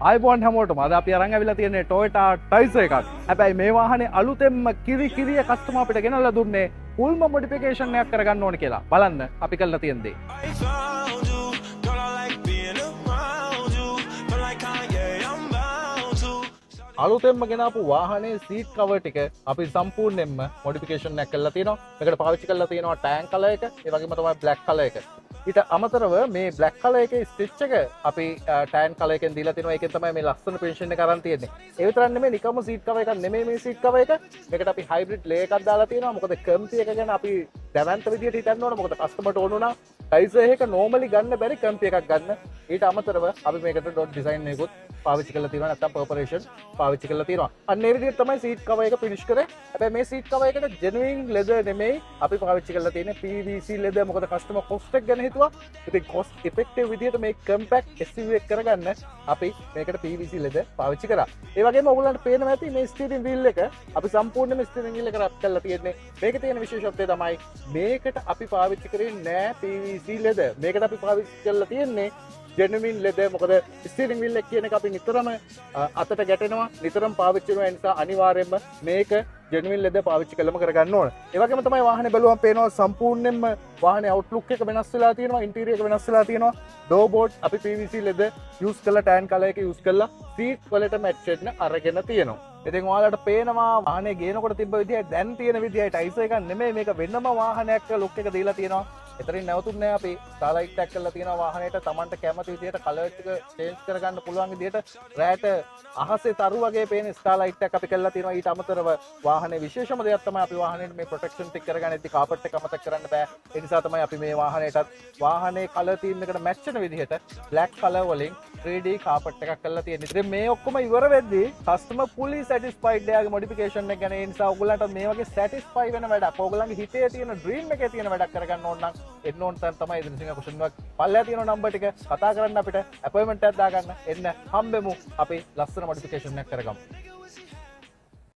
ආයිබෝන් හැමෝටම අද අපි අරන් ඇවිල්ලා තියෙන්නේ Toyota Taizo එකක්. හැබැයි මේ වාහනේ අලුතෙන්ම කිරිය කස්ටමර් අපිට ගෙනල්ලා දුන්නේ ෆුල්ම මොඩිෆිකේෂන් එකක් කරගන්න ඕනේ කියලා. බලන්න අපි කරලා තියෙන දේ. අලුතෙන්ම ගෙනාපු වාහනේ සීට් කවර් ටික අපි සම්පූර්ණයෙන්ම මොඩිෆිකේෂන් එකක් කරලා තියෙනවා. මේකට පාවිච්චි කරලා තියෙනවා ටෑන් කලර් එක, ඒ වගේම තමයි බ්ලැක් කලර් එක. ඊට අමතරව මේ බ්ලැක් කලර් එකේ ස්ටිච් එක අපි ටෑන් කලර් එකෙන් දීලා තිනවා. ඒකෙන් තමයි මේ ලස්සන පෙන්ෂන් එක අරන් තියෙන්නේ. ඒ විතරක් නෙමෙයි නිකම්ම සීට් කවර් එකක් නෙමෙයි මේ සීට් කවර් එක. මේකට අපි හයිබ්‍රිඩ් ලේ එකක් දාලා තියෙනවා. මොකද කම්පි එක ගැන අපි දැවන්ත විදියට හිතන්න ඕන. මොකද කස්ටමර්ට ඕන උනා Taizo එක නෝමලි ගන්න බැරි කම්පි එකක් ගන්න. ඊට අමතරව අපි මේකට ඩොට් ඩිසයින් එකකුත් පාවිච්චි කරලා තියෙනවා. නැත්නම් පර්පරේෂන් පාවිච්චි කරලා තියෙනවා. අන්න ඒ විදිහට තමයි සීට් කවර් එක ෆිනිෂ් කරේ. හැබැයි මේ සීට් කවර් එකට ජෙනුයින් ලෙදර් නෙමෙයි අපි පාවිච්චි කරලා තියෙන්නේ PVC ලෙදර්. මොකද කස්ටමර් කොස්ට් එක ගැන හිතුවා. ඉතින් කොස්ට් ඉෆෙක්ටිව් විදිහට මේ කම්පැක්ට් SUV එක කරගන්න අපි මේකට PVC ලෙදර් පාවිච්චි කරා. ඒ වගේම ඔයගොල්ලන්ට පේනවා ඇති මේ ස්ටියරින් වීල් එක අපි සම්පූර්ණයෙන්ම ස්ටියරින් වීල් එක රැප් කරලා තියෙන්නේ. මේකේ තියෙන විශේෂත්වය තමයි මේකට අපි පාවිච්චි කරේ නෑ PVC ලෙදර්. මේකට අපි පාවිච්චි කරලා තියෙන්නේ ජෙනුවින් ලෙදර්. මොකද ස්ටියරින් වීල් එක කියන එක අපි නිතරම අතට ගැටෙනවා, නිතරම පාවිච්චි කරනවා. ඒ නිසා අනිවාර්යයෙන්ම මේක ජෙනුවින් ලෙදර් පාවිච්චි කළම කරගන්න ඕන. ඒ වගේම තමයි වාහනේ බැලුවම පේනවා සම්පූර්ණයෙන්ම වාහනේ අවුට්ලුක් එක වෙනස් වෙලා තියෙනවා, ඉන්ටීරියර් එක වෙනස් වෙලා තියෙනවා. ඩෝර් බෝඩ් අපි PVC ලෙදර් යූස් කරලා ටෑන් කලර් එක යූස් කරලා සීට් වලට මැච් වෙන්න අරගෙන තියෙනවා. ඉතින් ඔයාලට පේනවා වාහනේ ගේනකොට තිබ්බ විදියයි දැන් තියෙන විදියයි Taizo එකක් නෙමෙයි, මේක වෙනම වාහනයක් ලුක් එක දීලා තියෙනවා. එතරින් නැවතුන්නේ අපි ස්ටාර්ලයිට් එකක් කරලා තියෙනවා වාහනේට. Tamanට කැමති විදියට කලර් ටික චේන්ජ් කරගන්න පුළුවන් විදියට රෑට අහසේ තරු වගේ පේන ස්ටාර්ලයිට් එකක් අපි කරලා තියෙනවා. ඊට අමතරව වාහනේ විශේෂම දෙයක් තමයි අපි වාහනේට මේ ප්‍රොටෙක්ෂන් ටික කරගන්නදී කාපට් එක අමතක කරන්න බෑ. ඒ නිසා තමයි අපි මේ වාහනේටත් වාහනේ කලර් තීම් එකට මැච් වෙන විදිහට බ්ලැක් කලර් වලින් 3D කාපට් එකක් කරලා තියෙනවා. ඉතින් මේ ඔක්කොම ඉවර වෙද්දී කස්ටමර් fully satisfied එයාගේ මොඩිෆිකේෂන් එක ගැන. ඒ නිසා ඔයගොල්ලන්ට මේ වගේ satisfy වෙන වැඩක්, ඔයගොල්ලන්ගේ හිතේ තියෙන ඩ්‍රීම් එකේ තියෙන වැඩක් කරගන්න ඕන නම් එන්න ඕන තැන තමයි ඉදිරිසිංහ කුෂන් වක්. පල්ලෙහා තියෙන නම්බර් ටික කතා කරන්න අපිට අපොයින්ට්මන්ට් එකක් දාගන්න. එන්න හම්බෙමු අපි ලස්සන මොඩිෆිකේෂන් එකක් කරගමු.